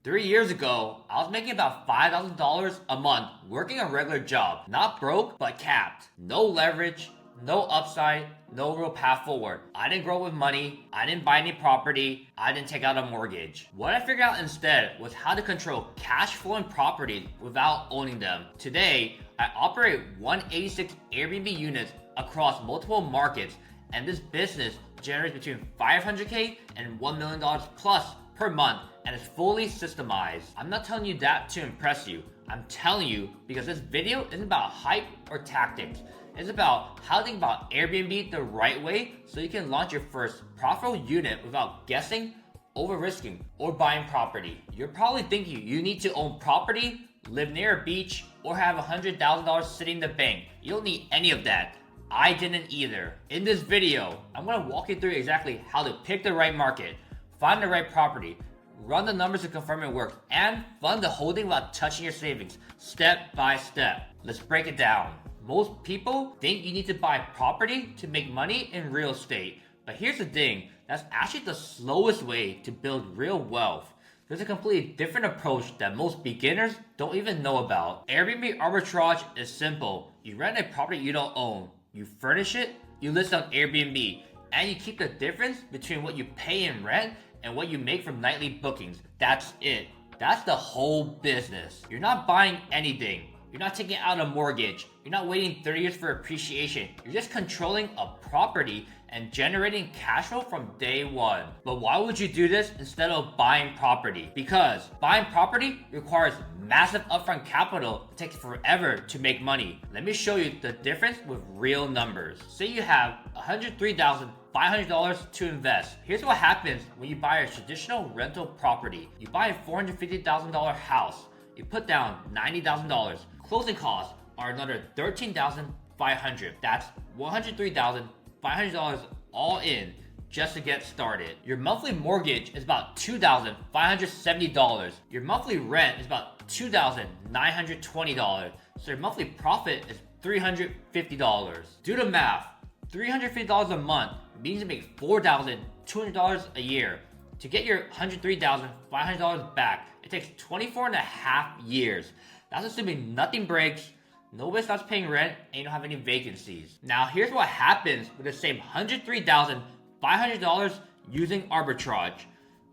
3 years ago, I was making about $5,000 a month working a regular job. Not broke, but capped. No leverage, no upside, no real path forward. I didn't grow with money, I didn't buy any property, I didn't take out a mortgage. What I figured out instead was how to control cash flowing properties without owning them. Today, I operate 186 Airbnb units across multiple markets, and this business generates between $500K and $1 million plus per month and is fully systemized. I'm not telling you that to impress you. I'm telling you because this video isn't about hype or tactics. It's about how to think about Airbnb the right way so you can launch your first profitable unit without guessing, over-risking, or buying property. You're probably thinking you need to own property, live near a beach, or have $100,000 sitting in the bank. You don't need any of that. I didn't either. In this video, I'm going to walk you through exactly how to pick the right market, find the right property, run the numbers to confirm it works, and fund the whole thing without touching your savings, step by step. Let's break it down. Most people think you need to buy property to make money in real estate. But here's the thing, that's actually the slowest way to build real wealth. There's a completely different approach that most beginners don't even know about. Airbnb Arbitrage is simple. You rent a property you don't own. You furnish it, you list on Airbnb, and you keep the difference between what you pay in rent and what you make from nightly bookings. That's it. That's the whole business. You're not buying anything. You're not taking out a mortgage. You're not waiting 30 years for appreciation. You're just controlling a property and generating cash flow from day one. But why would you do this instead of buying property? Because buying property requires massive upfront capital. It takes forever to make money. Let me show you the difference with real numbers. Say you have $103,500 to invest. Here's what happens when you buy a traditional rental property. You buy a $450,000 house. You put down $90,000. Closing costs are another $13,500. That's $103,500 all in just to get started. Your monthly mortgage is about $2,570. Your monthly rent is about $2,920. So your monthly profit is $350. Do the math. $350 a month means you make $4,200 a year. To get your $103,500 back, it takes 24 and a half years. That's assuming nothing breaks, nobody stops paying rent, and you don't have any vacancies. Now, here's what happens with the same $103,500 using arbitrage.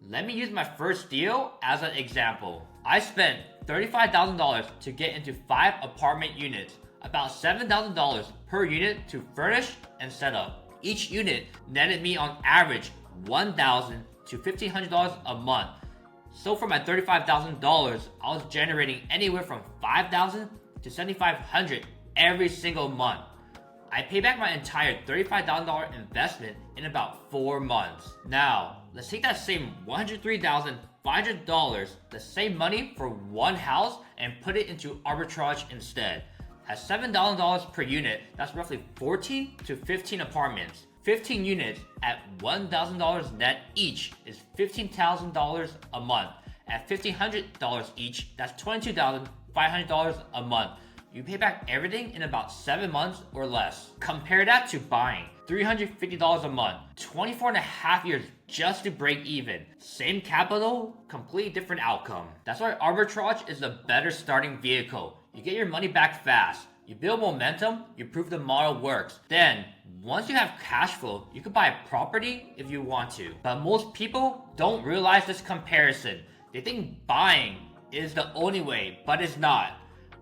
Let me use my first deal as an example. I spent $35,000 to get into 5 apartment units, about $7,000 per unit to furnish and set up. Each unit netted me on average $1,000 to $1,500 a month. So for my $35,000, I was generating anywhere from $5,000 to $7,500 every single month. I paid back my entire $35,000 investment in about 4 months. Now, let's take that same $103,500, the same money for one house, and put it into arbitrage instead. At $7,000 per unit, that's roughly 14 to 15 apartments. 15 units at $1,000 net each is $15,000 a month. At $1,500 each, that's $22,500 a month. You pay back everything in about 7 months or less. Compare that to buying $350 a month, 24 and a half years just to break even. Same capital, completely different outcome. That's why arbitrage is a better starting vehicle. You get your money back fast. You build momentum, you prove the model works. Then, once you have cash flow, you can buy a property if you want to. But most people don't realize this comparison. They think buying is the only way, but it's not.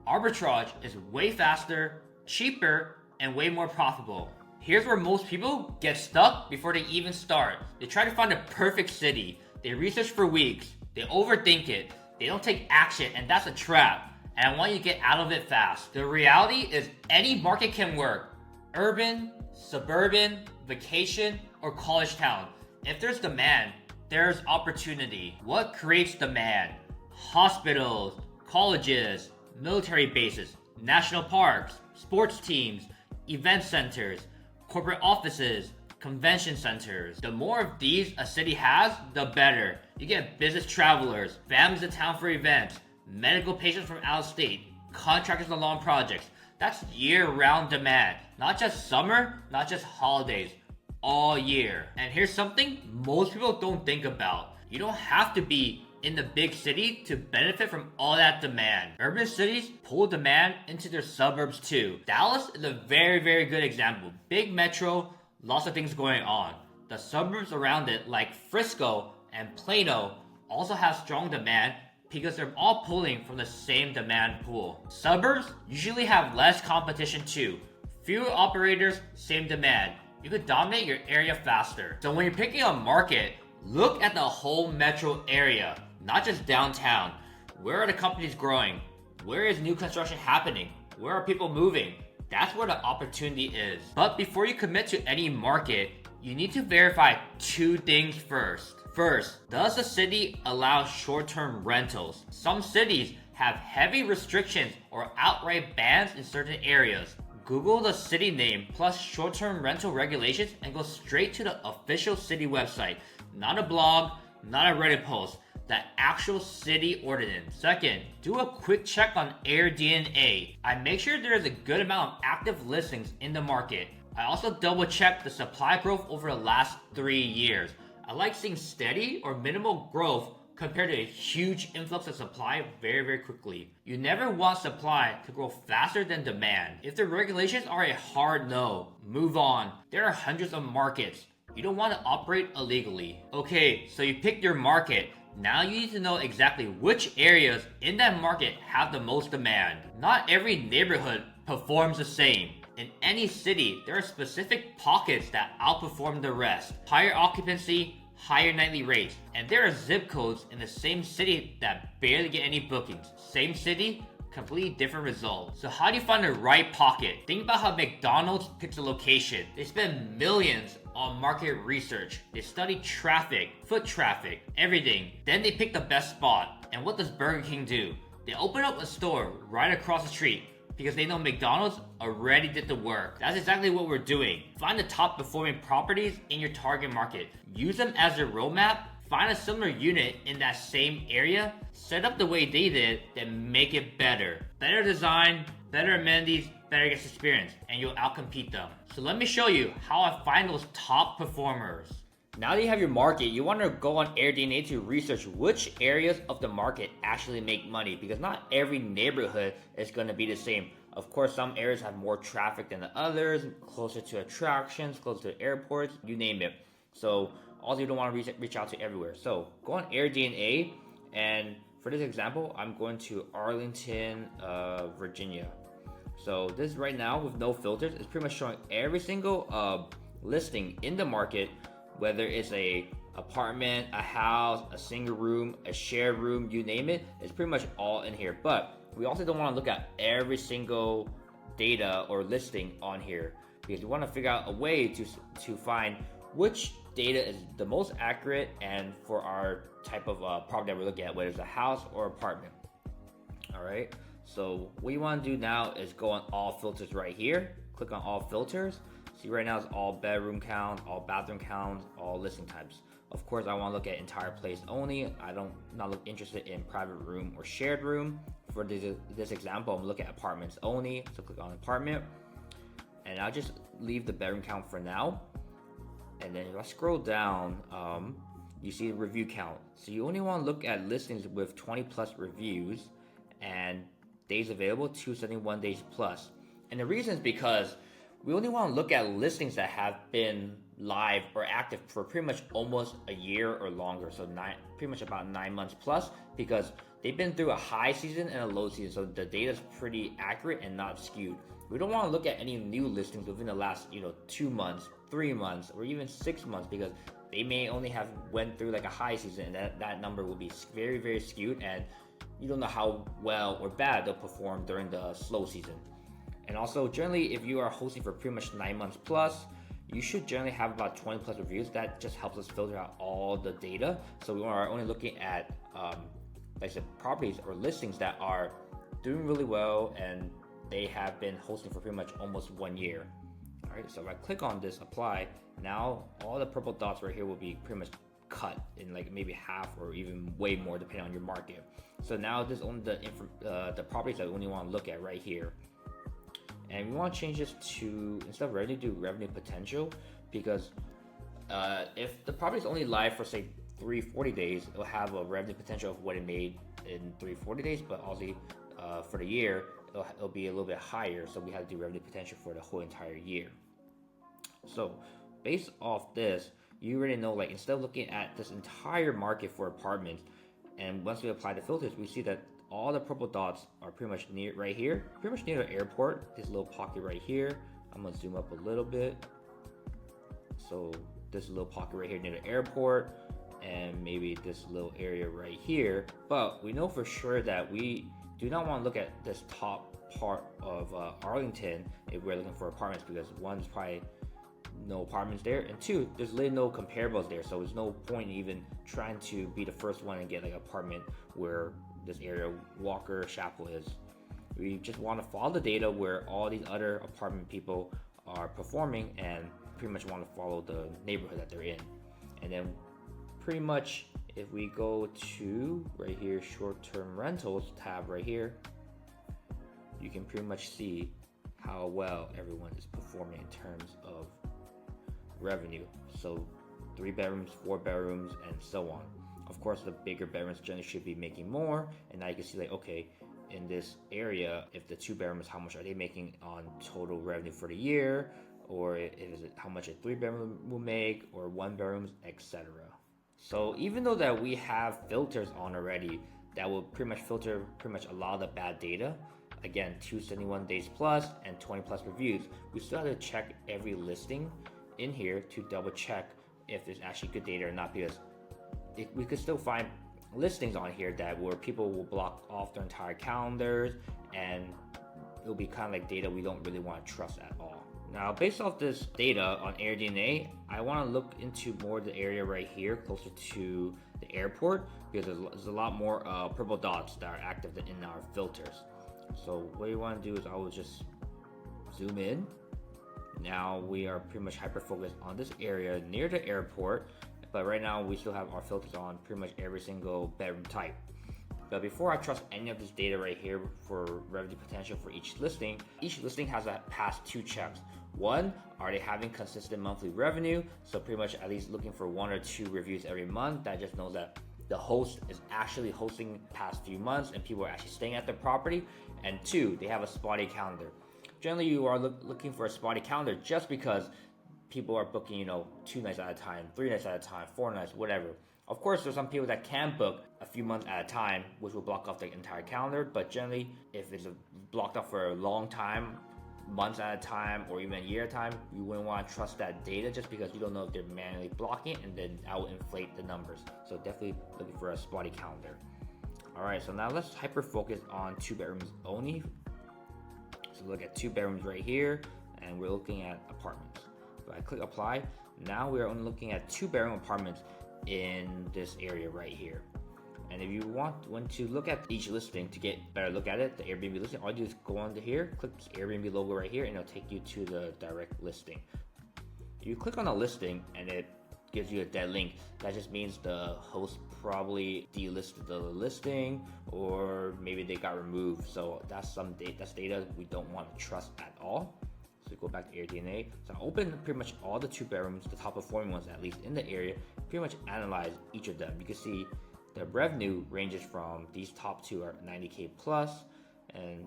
Arbitrage is way faster, cheaper, and way more profitable. Here's where most people get stuck before they even start. They try to find a perfect city. They research for weeks. They overthink it. They don't take action, and that's a trap. And I want you to get out of it fast. The reality is any market can work. Urban, suburban, vacation, or college town. If there's demand, there's opportunity. What creates demand? Hospitals, colleges, military bases, national parks, sports teams, event centers, corporate offices, convention centers. The more of these a city has, the better. You get business travelers, families in town for events, medical patients from out of state, contractors on long projects. That's year-round demand. Not just summer, not just holidays, all year. And here's something most people don't think about. You don't have to be in the big city to benefit from all that demand. Urban cities pull demand into their suburbs too. Dallas is a very, very good example. Big metro, lots of things going on. The suburbs around it, like Frisco and Plano, also have strong demand because they're all pulling from the same demand pool. Suburbs usually have less competition too. Fewer operators, same demand. You could dominate your area faster. So when you're picking a market, look at the whole metro area, not just downtown. Where are the companies growing? Where is new construction happening? Where are people moving? That's where the opportunity is. But before you commit to any market, you need to verify two things first. First, does the city allow short-term rentals? Some cities have heavy restrictions or outright bans in certain areas. Google the city name plus short-term rental regulations and go straight to the official city website. Not a blog, not a Reddit post, the actual city ordinance. Second, do a quick check on AirDNA. I make sure there is a good amount of active listings in the market. I also double check the supply growth over the last 3 years. I like seeing steady or minimal growth compared to a huge influx of supply very, very quickly. You never want supply to grow faster than demand. If the regulations are a hard no, move on. There are hundreds of markets. You don't want to operate illegally. Okay, so you picked your market. Now you need to know exactly which areas in that market have the most demand. Not every neighborhood performs the same. In any city, there are specific pockets that outperform the rest. Higher occupancy, higher nightly rates. And there are zip codes in the same city that barely get any bookings. Same city, completely different result. So how do you find the right pocket? Think about how McDonald's picks a location. They spend millions on market research. They study traffic, foot traffic, everything. Then they pick the best spot. And what does Burger King do? They open up a store right across the street because they know McDonald's already did the work. That's exactly what we're doing. Find the top performing properties in your target market. Use them as your roadmap. Find a similar unit in that same area. Set up the way they did, then make it better. Better design, better amenities, better guest experience, and you'll outcompete them. So let me show you how I find those top performers. Now that you have your market, you want to go on AirDNA to research which areas of the market actually make money, because not every neighborhood is going to be the same. Of course, some areas have more traffic than the others, closer to attractions, closer to airports, you name it. So also you don't want to reach out to everywhere. So go on AirDNA, and for this example, I'm going to Arlington, Virginia. So this right now with no filters is pretty much showing every single listing in the market, whether it's a apartment, a house, a single room, a shared room, you name it, it's pretty much all in here. But we also don't want to look at every single data or listing on here, because we want to figure out a way to find which data is the most accurate and for our type of property that we're looking at, whether it's a house or apartment. All right, so what you want to do now is go on all filters right here, click on all filters. See, right now it's all bedroom count, all bathroom counts, all listing types. Of course, I want to look at entire place only. Not look interested in private room or shared room. For this example, I'm looking at apartments only. So click on apartment, and I'll just leave the bedroom count for now. And then if I scroll down, you see the review count. So you only want to look at listings with 20 plus reviews and days available, 271 days plus. And the reason is because we only want to look at listings that have been live or active for pretty much almost a year or longer. So pretty much about 9 months plus, because they've been through a high season and a low season. So the data is pretty accurate and not skewed. We don't want to look at any new listings within the last 2 months, 3 months, or even 6 months, because they may only have went through like a high season, and that number will be very, very skewed, and you don't know how well or bad they'll perform during the slow season. And also, generally, if you are hosting for pretty much 9 months plus, you should generally have about 20 plus reviews. That just helps us filter out all the data. So we are only looking at, like I said, properties or listings that are doing really well and they have been hosting for pretty much almost 1 year. All right, so if I click on this apply, now all the purple dots right here will be pretty much cut in like maybe half or even way more depending on your market. So now this is only the properties that we only want to look at right here. And we want to change this to, instead of revenue, do revenue potential, because if the property is only live for say 340 days, it'll have a revenue potential of what it made in 340 days, but obviously for the year, it'll be a little bit higher. So we have to do revenue potential for the whole entire year. So based off this, you already know, like, instead of looking at this entire market for apartments, and once we apply the filters, we see that all the purple dots are pretty much near right here, pretty much near the airport. This little pocket right here. I'm gonna zoom up a little bit. So this little pocket right here near the airport, and maybe this little area right here. But we know for sure that we do not want to look at this top part of Arlington if we're looking for apartments, because one, there's probably no apartments there, and two, there's really no comparables there, so there's no point in even trying to be the first one and get like an apartment where this area, Walker, Chapel is. We just want to follow the data where all these other apartment people are performing, and pretty much want to follow the neighborhood that they're in. And then pretty much if we go to right here, short-term rentals tab right here, you can pretty much see how well everyone is performing in terms of revenue. So 3 bedrooms, 4 bedrooms, and so on. Of course, the bigger bedrooms generally should be making more, and now you can see, like, okay, in this area, if the 2 bedrooms, how much are they making on total revenue for the year, or is it how much a 3 bedroom will make, or 1 bedrooms, etc. So even though that we have filters on already that will pretty much filter pretty much a lot of the bad data, again, 271 days plus and 20 plus reviews, we still have to check every listing in here to double check if there's actually good data or not, because we could still find listings on here that where people will block off their entire calendars, and it'll be kind of like data we don't really want to trust at all. Now, based off this data on AirDNA, I want to look into more of the area right here closer to the airport, because there's a lot more purple dots that are active in our filters. So what you want to do is I will just zoom in. Now we are pretty much hyper focused on this area near the airport, but right now we still have our filters on pretty much every single bedroom type. But before I trust any of this data right here for revenue potential for each listing has to pass 2 checks. One, are they having consistent monthly revenue? So pretty much at least looking for 1 or 2 reviews every month. That just knows that the host is actually hosting past few months and people are actually staying at the property. And 2, they have a spotty calendar. Generally, you are looking for a spotty calendar just because people are booking, 2 nights at a time, 3 nights at a time, 4 nights, whatever. Of course, there's some people that can book a few months at a time, which will block off the entire calendar. But generally, if it's blocked off for a long time, months at a time, or even a year at a time, you wouldn't want to trust that data just because you don't know if they're manually blocking it, and then that will inflate the numbers. So definitely looking for a spotty calendar. All right, so now let's hyper focus on 2 bedrooms only. So look at 2 bedrooms right here, and we're looking at apartments. So I click apply. Now we are only looking at 2 bedroom apartments in this area right here. And if you want to look at each listing to get a better look at it, the Airbnb listing, all you do is go under here, click this Airbnb logo right here, and it'll take you to the direct listing. If you click on a listing and it gives you a dead link, that just means the host probably delisted the listing, or maybe they got removed. So that's data we don't want to trust at all. So go back to AirDNA. So I open pretty much all the 2 bedrooms, the top performing ones at least in the area, pretty much analyze each of them. You can see the revenue ranges from these top 2 are 90K plus, and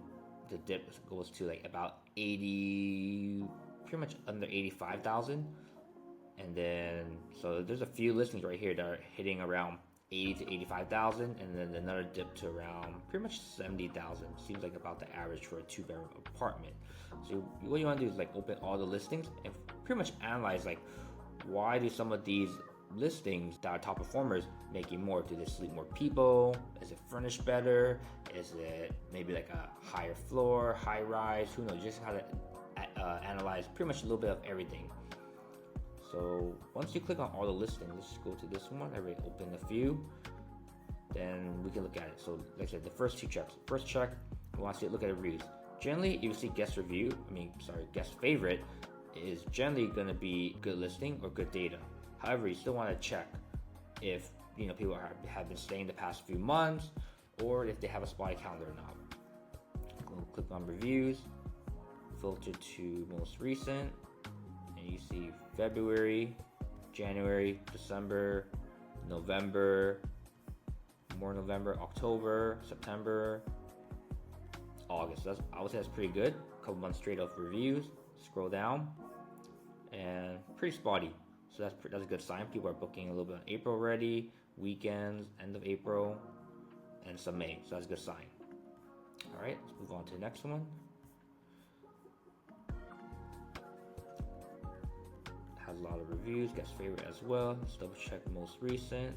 the dip goes to like about 80, pretty much under 85,000. And then, so there's a few listings right here that are hitting around 80 to 85,000, and then another dip to around pretty much 70,000. Seems like about the average for a 2 bedroom apartment. So what you want to do is like open all the listings and pretty much analyze like, why do some of these listings that are top performers making more? Do they sleep more people? Is it furnished better? Is it maybe like a higher floor, high rise? Who knows? You just have to analyze pretty much a little bit of everything. So once you click on all the listings, let's go to this one. I already opened a few. Then we can look at it. So like I said, the first 2 checks. First check, we want to look at the reviews. Generally, if you see guest favorite is generally going to be good listing or good data. However, you still want to check if people have been staying the past few months, or if they have a spotty calendar or not. Click on reviews, filter to most recent, and you see February, January, December, November, more November, October, September, August. I would say that's pretty good. A couple months straight of reviews. Scroll down, and pretty spotty. So that's a good sign. People are booking a little bit on April already, weekends, end of April, and some May. So that's a good sign. All right, let's move on to the next one. Has a lot of reviews, guest favorite as well. Let's double check most recent.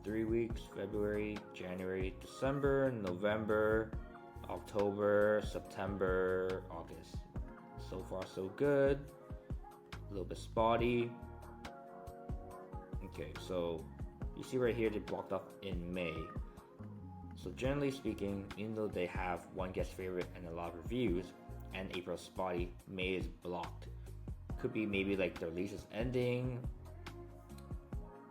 3 weeks, February, January, December, November, October, September, August. So far so good. A little bit spotty. Okay, so you see right here they blocked off in May. So generally speaking, even though they have one guest favorite and a lot of reviews, and April spotty, May is blocked. Could be maybe like their lease is ending.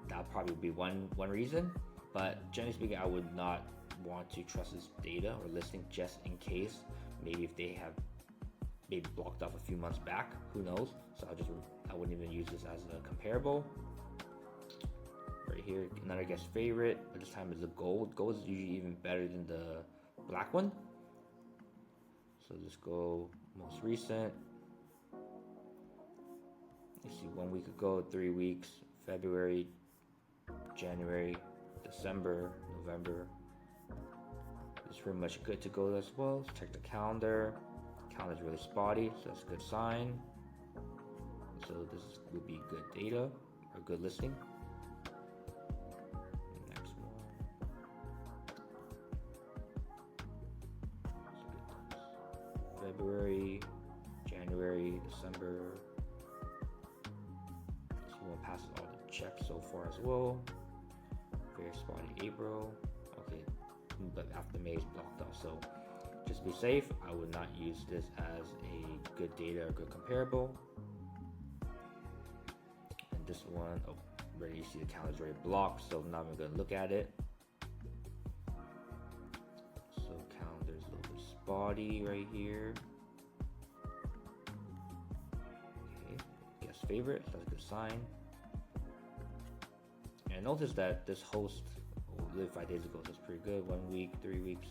That'll probably be one reason. But generally speaking, I would not want to trust this data or listing just in case. Maybe if they have maybe blocked off a few months back, who knows? So I wouldn't even use this as a comparable. Right here, another guest favorite, but this time it's the gold. Gold is usually even better than the black one. So just go most recent. You see 1 week ago, 3 weeks, February, January, December, November. It's pretty much good to go as well. Let's check the calendar. Calendar's really spotty, so that's a good sign. So this would be good data or good listing. Next one. February, January, December. This one passes all the checks so far as well. Very spotty April. Okay, but after May is blocked off. So just be safe. I would not use this as a good data or good comparable. And this one, oh, already you see the calendar's already blocked, so I'm not even gonna look at it. So calendar's a little bit spotty right here. Okay, guest favorite, so that's a good sign. And notice that this host, literally 5 days ago, so it's pretty good. 1 week, 3 weeks,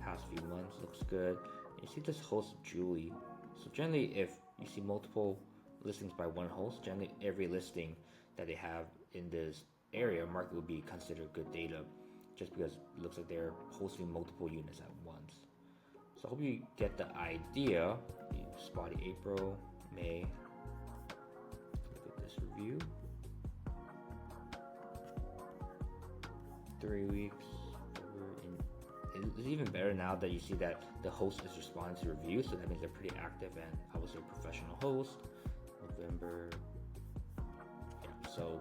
past few months, looks good. You see this host, Julie. So generally, if you see multiple listings by one host, generally every listing that they have in this area market would be considered good data, just because it looks like they're hosting multiple units at once. So I hope you get the idea. Spotty April, May. Look at this review. 3 weeks. It's even better now that you see that the host is responding to reviews, so that means they're pretty active and I would say professional host. November. Yeah, so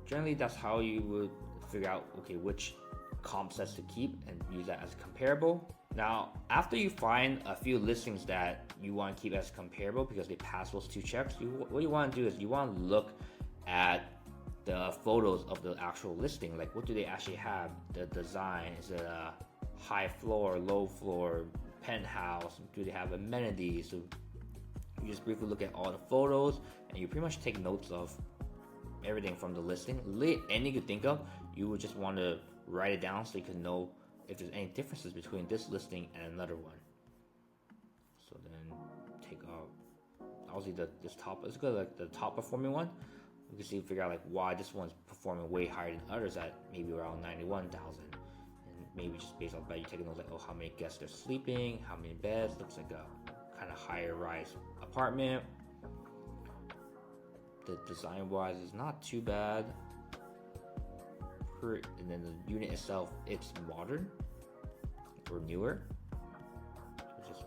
generally that's how you would figure out, okay, which comp sets to keep and use that as a comparable. Now, after you find a few listings that you want to keep as comparable because they pass those 2 checks, what you want to do is you want to look at the photos of the actual listing. Like, what do they actually have? The design, is it a high floor, low floor, penthouse? Do they have amenities? So you just briefly look at all the photos and you pretty much take notes of everything from the listing. Literally anything you could think of, you would just want to write it down so you can know if there's any differences between this listing and another one. So then take out obviously this top, let's go like the top performing one. You can see, figure out like why this one's performing way higher than others at maybe around 91,000, and maybe just based off that you take notes like, oh, how many guests are sleeping, how many beds. Looks like a kind of higher rise apartment. The design wise is not too bad. And then the unit itself, it's modern or newer. Just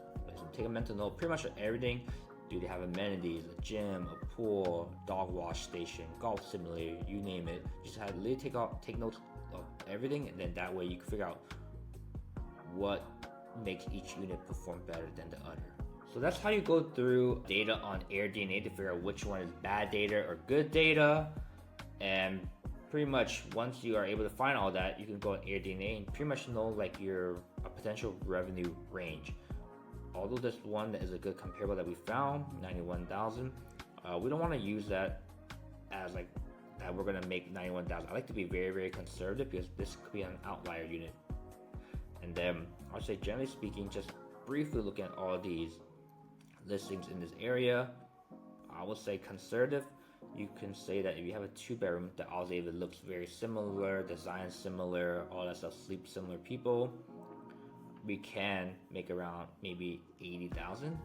take a mental note. Pretty much everything. Do they have amenities, a gym, a pool, dog wash station, golf simulator, you name it. Just have literally take notes of everything, and then that way you can figure out what makes each unit perform better than the other. So that's how you go through data on AirDNA to figure out which one is bad data or good data. And pretty much once you are able to find all that, you can go on AirDNA and pretty much know like your potential revenue range. Although this one is a good comparable that we found, 91,000, We don't want to use that as like that we're gonna make 91,000. I like to be very, very conservative because this could be an outlier unit. And then I'll say, generally speaking, just briefly looking at all of these listings in this area, I would say conservative. You can say that if you have a 2-bedroom, the obviously if it looks very similar, design similar, all that stuff, sleep similar people, we can make around maybe 80,000.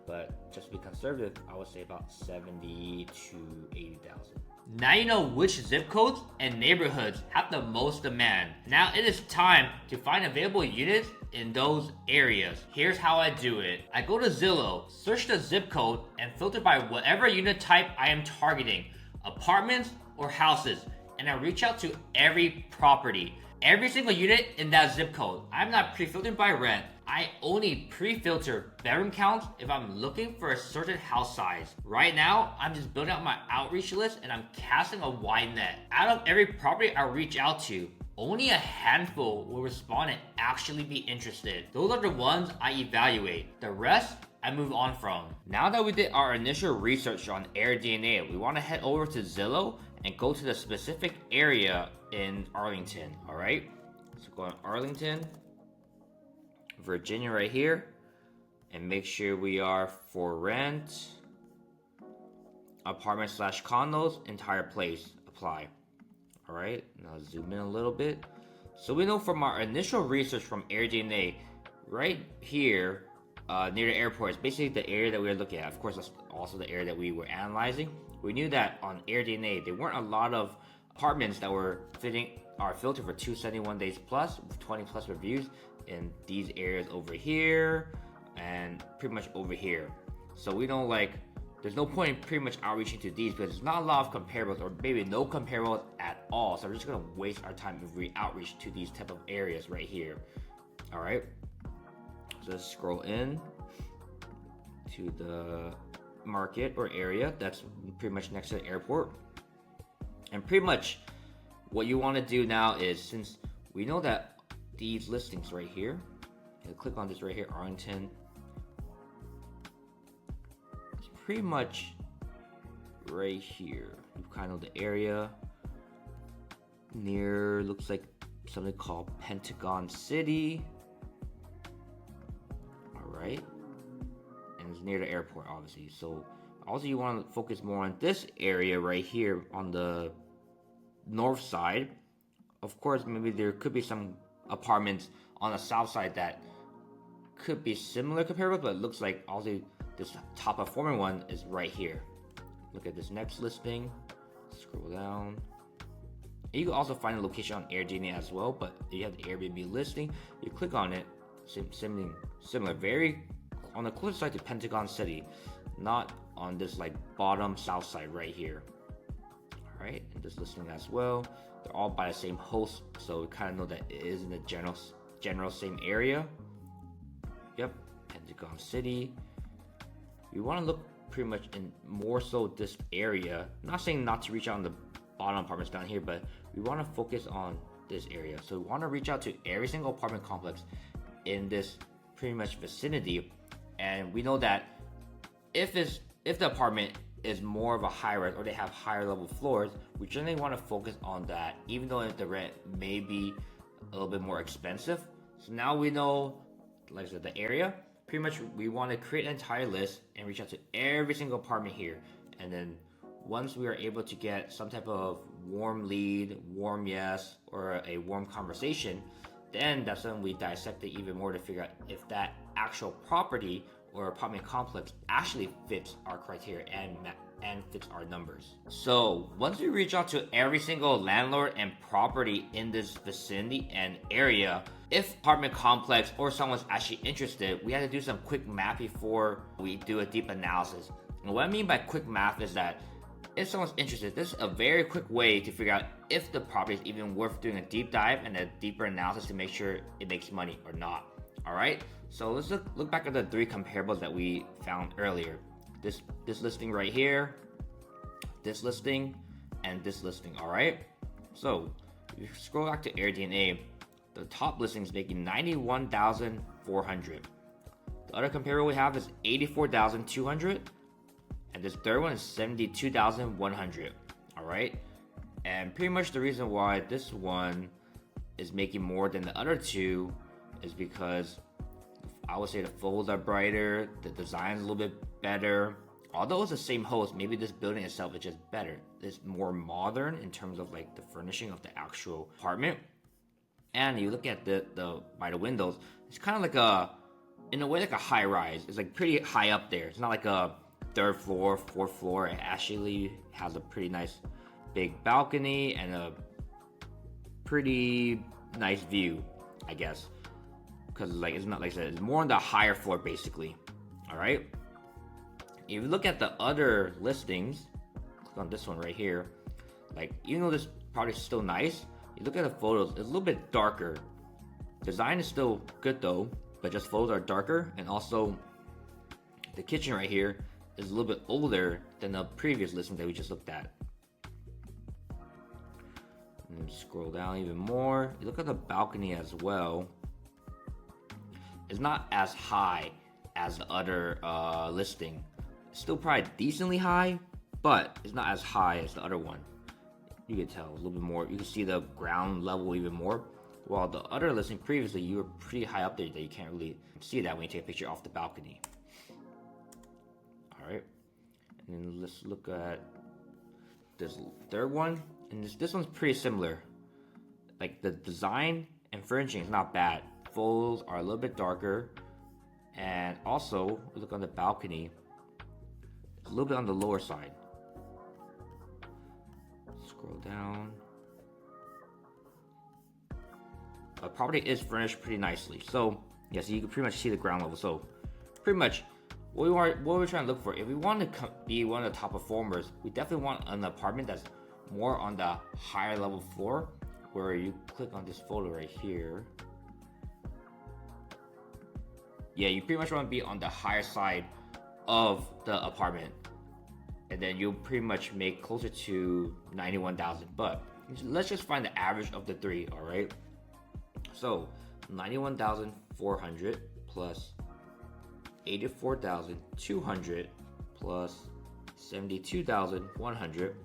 But just to be conservative, I would say about 70 to 80,000. Now you know which zip codes and neighborhoods have the most demand. Now it is time to find available units in those areas. Here's how I do it. I go to Zillow, search the zip code, and filter by whatever unit type I am targeting, apartments or houses, and I reach out to every property. Every single unit in that zip code. I'm not pre-filtering by rent. I only pre-filter bedroom counts if I'm looking for a certain house size. Right now, I'm just building out my outreach list and I'm casting a wide net. Out of every property I reach out to, only a handful will respond and actually be interested. Those are the ones I evaluate. The rest, I move on from. Now that we did our initial research on AirDNA, we want to head over to Zillow and go to the specific area in Arlington, all right? So go on Arlington, Virginia right here, and make sure we are for rent, apartment / condos, entire place, apply. All right, now zoom in a little bit. So we know from our initial research from AirDNA, right here, near the airport is basically the area that we were looking at. Of course, that's also the area that we were analyzing. We knew that on AirDNA, there weren't a lot of apartments that were fitting our filter for 271 days plus, with 20 plus reviews in these areas over here and pretty much over here. So we don't like, there's no point in pretty much outreaching to these because there's not a lot of comparables, or maybe no comparables at all. So we're just gonna waste our time if we outreach to these type of areas right here. All right, so let's scroll in to the market or area that's pretty much next to the airport. And pretty much what you want to do now is, since we know that these listings right here, you click on this right here, Arlington, it's pretty much right here. You kind of know the area near, looks like something called Pentagon City. All right, and it's near the airport, obviously. So also you want to focus more on this area right here on the north side. Of course, maybe there could be some apartments on the south side that could be similar comparable, but it looks like also this top performing one is right here. Look at this next listing, scroll down. And you can also find a location on AirDNA as well, but you have the Airbnb listing, you click on it, similar, very on the closer side to Pentagon City, not on this like bottom south side right here. All right, and this listing as well, they're all by the same host, so we kind of know that it is in the general same area. Yep, Pentagon City. We want to look pretty much in more so this area. I'm not saying not to reach out on the bottom apartments down here, but we want to focus on this area. So we want to reach out to every single apartment complex in this pretty much vicinity. And we know that if the apartment is more of a high rise or they have higher level floors, we generally want to focus on that, even though the rent may be a little bit more expensive. So now we know, like I said, the area. Pretty much we want to create an entire list and reach out to every single apartment here. And then once we are able to get some type of warm lead, warm yes, or a warm conversation, then that's when we dissect it even more to figure out if that actual property or apartment complex actually fits our criteria and fits our numbers. So once we reach out to every single landlord and property in this vicinity and area, if apartment complex or someone's actually interested, we have to do some quick math before we do a deep analysis. And what I mean by quick math is that if someone's interested, this is a very quick way to figure out if the property is even worth doing a deep dive and a deeper analysis to make sure it makes money or not. All right, so let's look back at the 3 comparables that we found earlier. This listing right here, this listing, and this listing. All right, so if you scroll back to AirDNA, the top listing is making $91,400. The other comparable we have is $84,200, and this third one is 72,100. All right, and pretty much the reason why this one is making more than the other two is because I would say the photos are brighter, the design's a little bit better. Although it's the same host, maybe this building itself is just better. It's more modern in terms of like the furnishing of the actual apartment. And you look at the by the windows, it's kind of like in a way like a high rise. It's like pretty high up there. It's not like a third floor, fourth floor. It actually has a pretty nice big balcony and a pretty nice view, I guess. Because like it's not like I said, it's more on the higher floor basically. All right. If you look at the other listings, click on this one right here. Like even though this product is still nice, you look at the photos, it's a little bit darker. Design is still good though, but just photos are darker, and also the kitchen right here is a little bit older than the previous listing that we just looked at. And scroll down even more. You look at the balcony as well. It's not as high as the other listing. It's still probably decently high, but it's not as high as the other one. You can tell a little bit more. You can see the ground level even more. While the other listing previously, you were pretty high up there that you can't really see that when you take a picture off the balcony. All right, and then let's look at this third one. And this one's pretty similar. Like the design and furnishing is not bad. Photos are a little bit darker, and also look on the balcony. It's a little bit on the lower side. Scroll down. The property is furnished pretty nicely. So yes, you can pretty much see the ground level. So pretty much what we're trying to look for, if we want to be one of the top performers, we definitely want an apartment that's more on the higher level floor, where you click on this photo right here. Yeah, you pretty much want to be on the higher side of the apartment, and then you'll pretty much make closer to 91,000. But let's just find the average of the three. All right, so 91,400 plus 84,200 plus 72,100,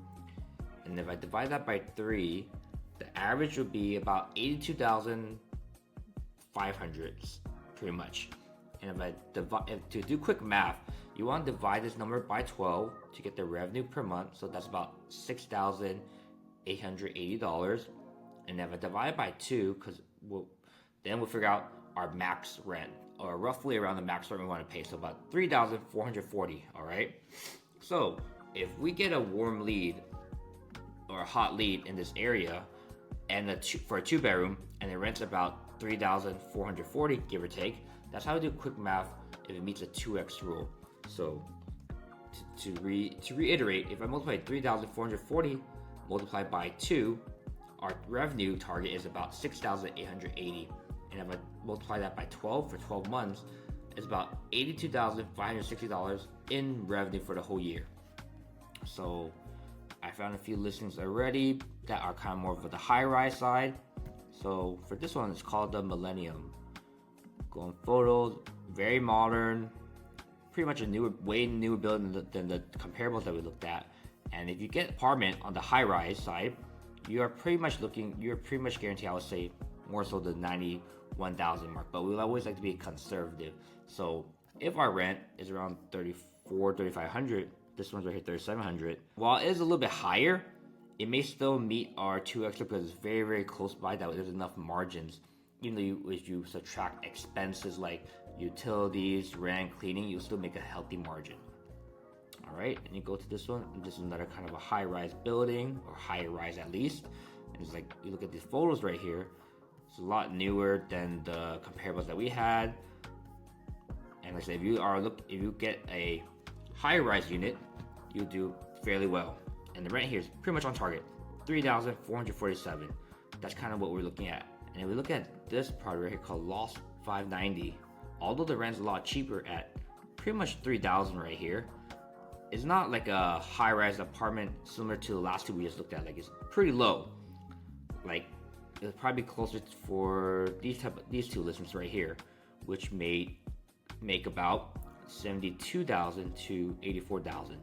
and if I divide that by 3, the average would be about 82,500 pretty much. And if I to do quick math, you want to divide this number by 12 to get the revenue per month. So that's about $6,880. And if I divide by 2, because then we'll figure out our max rent, or roughly around the max rent we want to pay. So about 3,440. All right. So if we get a warm lead or a hot lead in this area, and for a 2-bedroom, and it rents about 3,440, give or take. That's how we do quick math if it meets a 2x rule. So to reiterate, if I multiply 3,440 multiplied by 2, our revenue target is about 6,880. And if I multiply that by 12 for 12 months, it's about $82,560 in revenue for the whole year. So I found a few listings already that are kind of more of the high-rise side. So for this one, it's called the Millennium. Go on photos, very modern, pretty much a way newer building than the comparables that we looked at. And if you get apartment on the high-rise side, you're pretty much guaranteed, I would say, more so the 91,000 mark. But we always like to be conservative. So if our rent is around 3,500, this one's right here, 3,700. While it is a little bit higher, it may still meet our 2x because it's very, very close by that there's enough margins. Even though if you subtract expenses like utilities, rent, cleaning, you'll still make a healthy margin. All right, and you go to this one. This is another kind of a high-rise building, or high-rise at least. And it's like, you look at these photos right here. It's a lot newer than the comparables that we had. And like I said, if you get a high-rise unit, you do fairly well. And the rent here is pretty much on target, 3,447. That's kind of what we're looking at. And if we look at this product right here called Lost 590, although the rent's a lot cheaper at pretty much 3,000 right here, it's not like a high-rise apartment similar to the last two we just looked at. Like, it's pretty low. Like, it'll probably be closer for these two listings right here, which may make about 72,000 to 84,000.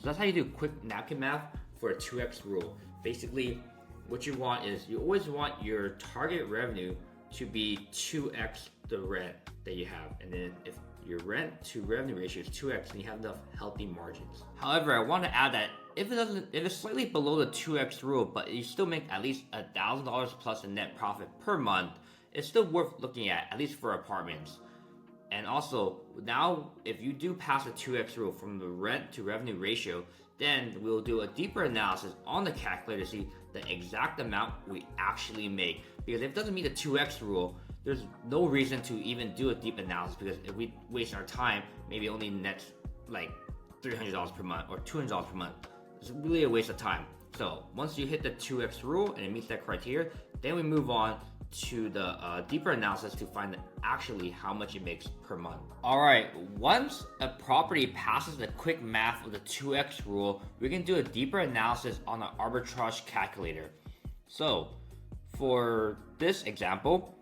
So that's how you do quick napkin math for a 2x rule. Basically, what you want is you always want your target revenue to be 2x the rent that you have. And then if your rent to revenue ratio is 2x, then you have enough healthy margins. However, I want to add that if it's slightly below the 2x rule, but you still make at least $1,000 plus in net profit per month, it's still worth looking at least for apartments. And also, now if you do pass the 2x rule from the rent to revenue ratio, then we'll do a deeper analysis on the calculator to see the exact amount we actually make. Because if it doesn't meet the 2x rule, there's no reason to even do a deep analysis, because if we waste our time, maybe only nets like $300 per month or $200 per month. It's really a waste of time. So once you hit the 2x rule and it meets that criteria, then we move on to the deeper analysis to find actually how much it makes per month. All right, once a property passes the quick math of the 2x rule, we can do a deeper analysis on the arbitrage calculator. So for this example,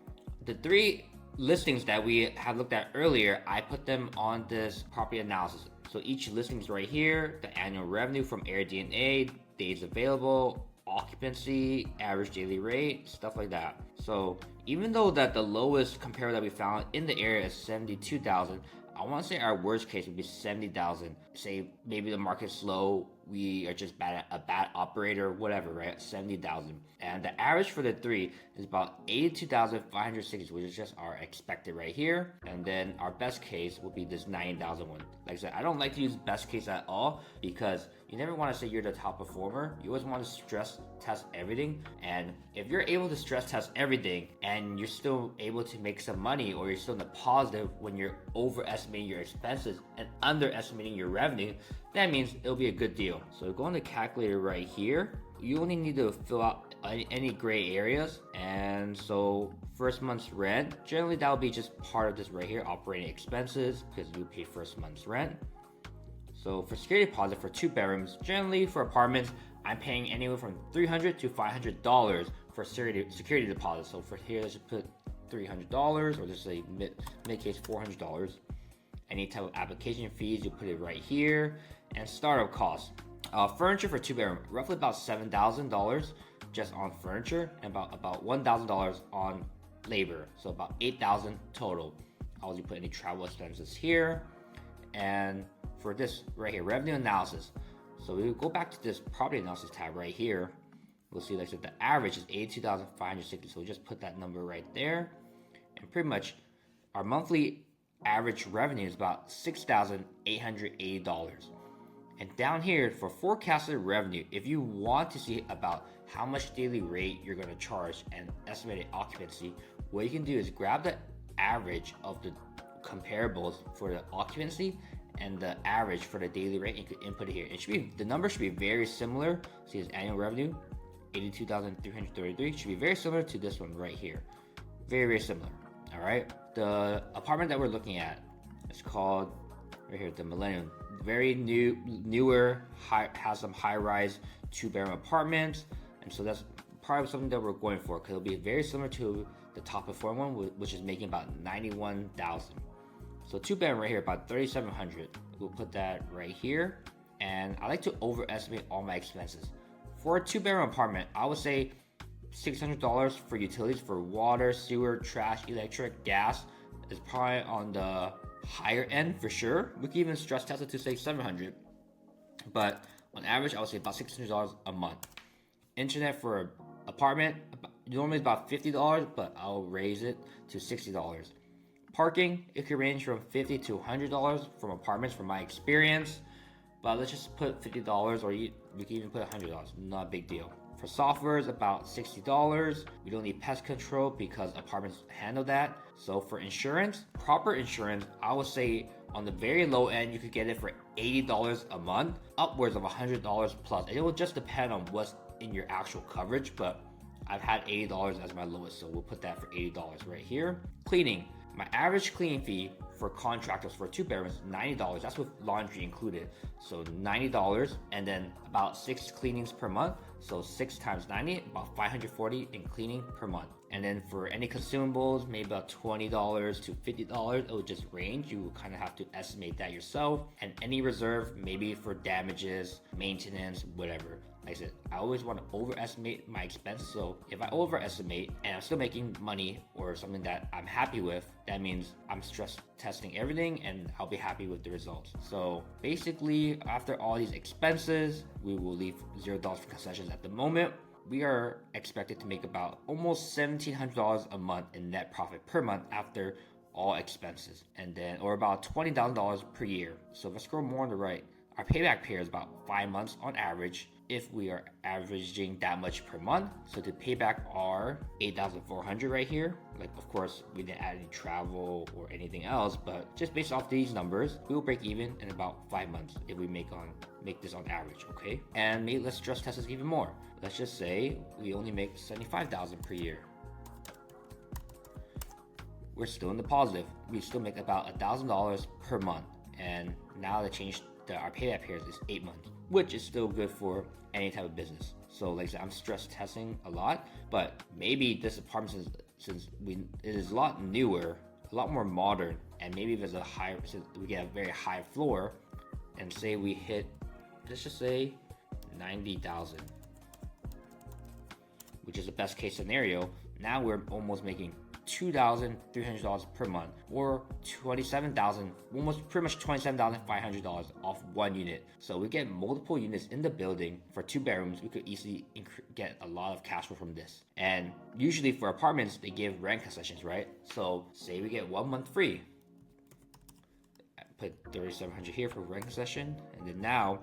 the 3 listings that we have looked at earlier, I put them on this property analysis. So each listing is right here, the annual revenue from AirDNA, days available, occupancy, average daily rate, stuff like that. So even though that the lowest comparator that we found in the area is 72,000, I want to say our worst case would be 70,000. Say maybe the market's slow, we are just a bad operator, whatever, right? 70,000. And the average for the 3 is about 82,560, which is just our expected right here. And then our best case will be this 90,000 one. Like I said, I don't like to use best case at all, because you never want to say you're the top performer. You always want to stress test everything. And if you're able to stress test everything and you're still able to make some money, or you're still in the positive when you're overestimating your expenses and underestimating your revenue, that means it'll be a good deal. So go on the calculator right here. You only need to fill out any gray areas. And so first month's rent, generally that'll be just part of this right here, operating expenses, because you pay first month's rent. So for security deposit for 2 bedrooms, generally for apartments, I'm paying anywhere from $300 to $500 for security deposit. So for here, let's just put $300, or just say mid case $400. Any type of application fees, you put it right here. And startup costs. Furniture for 2 bedroom, roughly about $7,000 just on furniture, and about $1,000 on labor. So about $8,000 total. I'll put any travel expenses here. And for this right here, revenue analysis. So we will go back to this property analysis tab right here. We'll see that the average is 82,560. So we just put that number right there. And pretty much our monthly average revenue is about $6,880. And down here for forecasted revenue, if you want to see about how much daily rate you're going to charge and estimated occupancy, what you can do is grab the average of the comparables for the occupancy and the average for the daily rate, and you can input it here. The number should be very similar. See this annual revenue, 82,333, should be very similar to this one right here. Very, very similar. All right. The apartment that we're looking at is called right here, the Millennium. Very newer, has some high-rise 2-bedroom apartments, and so that's probably something that we're going for, because it'll be very similar to the top performing one, which is making about 91,000. So 2-bedroom right here, about 3,700. We'll put that right here, and I like to overestimate all my expenses. For a 2-bedroom apartment, I would say $600 for utilities, for water, sewer, trash, electric, gas is probably on the higher end for sure. We can even stress test it to say $700, but on average I would say about $600 a month. Internet for an apartment normally is about $50, but I'll raise it to $60. Parking, it could range from $50 to $100 from apartments from my experience, but let's just put $50, or we can even put $100, not a big deal. For software is about $60. We don't need pest control because apartments handle that. So for insurance, proper insurance, I would say on the very low end, you could get it for $80 a month, upwards of $100 plus. It will just depend on what's in your actual coverage, but I've had $80 as my lowest, so we'll put that for $80 right here. Cleaning, my average cleaning fee for contractors for 2 bedrooms, $90. That's with laundry included. So $90, and then about 6 cleanings per month. So 6 times 90, about $540 in cleaning per month. And then for any consumables, maybe about $20 to $50, it would just range. You will kind of have to estimate that yourself. And any reserve, maybe for damages, maintenance, whatever. Like I said, I always want to overestimate my expenses. So if I overestimate and I'm still making money or something that I'm happy with, that means I'm stress testing everything and I'll be happy with the results. So basically, after all these expenses, we will leave $0 for concessions at the moment. We are expected to make about almost $1,700 a month in net profit per month after all expenses, and then or about $20,000 per year. So if I scroll more on the right, our payback period is about 5 months on average if we are averaging that much per month. So the payback are $8,400 right here. Like, of course, we didn't add any travel or anything else, but just based off these numbers, we will break even in about 5 months if we make this on average, okay? And maybe let's stress test this even more. Let's just say we only make $75,000 per year. We're still in the positive. We still make about $1,000 per month. And now they changed our payback period is 8 months, which is still good for any type of business. So like I said, I'm stress testing a lot, but maybe this apartment, since it is a lot newer, a lot more modern, and maybe there's since we get a very high floor, and say we hit, let's just say 90,000, which is the best case scenario. Now we're almost making $2,300 per month, or almost pretty much $27,500 off one unit. So we get multiple units in the building for 2 bedrooms. We could easily get a lot of cash flow from this. And usually for apartments, they give rent concessions, right? So say we get 1 month free. I put $3,700 here for rent concession, and then now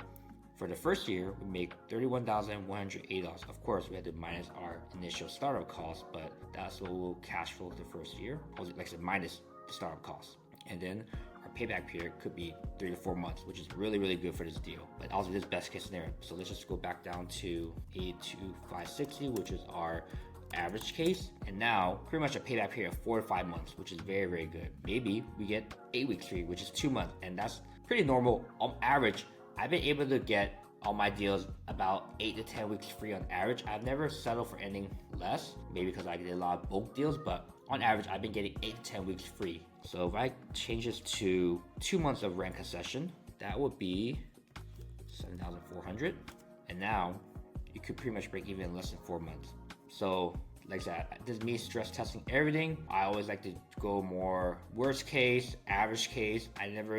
for the first year, we make $31,180. Of course, we had to minus our initial startup costs, but that's what will cash flow the first year. Like I said, minus the startup costs. And then our payback period could be 3 to 4 months, which is really, really good for this deal. But also this best case scenario. So let's just go back down to 82560, which is our average case. And now pretty much a payback period of 4 to 5 months, which is very, very good. Maybe we get 8 weeks free, which is 2 months. And that's pretty normal. On average, I've been able to get all my deals about 8 to 10 weeks free on average. I've never settled for anything less, maybe because I did a lot of bulk deals, but on average, I've been getting 8 to 10 weeks free. So if I change this to 2 months of rent concession, that would be $7,400. And now you could pretty much break even in less than 4 months. So like that, this is me stress testing everything. I always like to go more worst case, average case. I never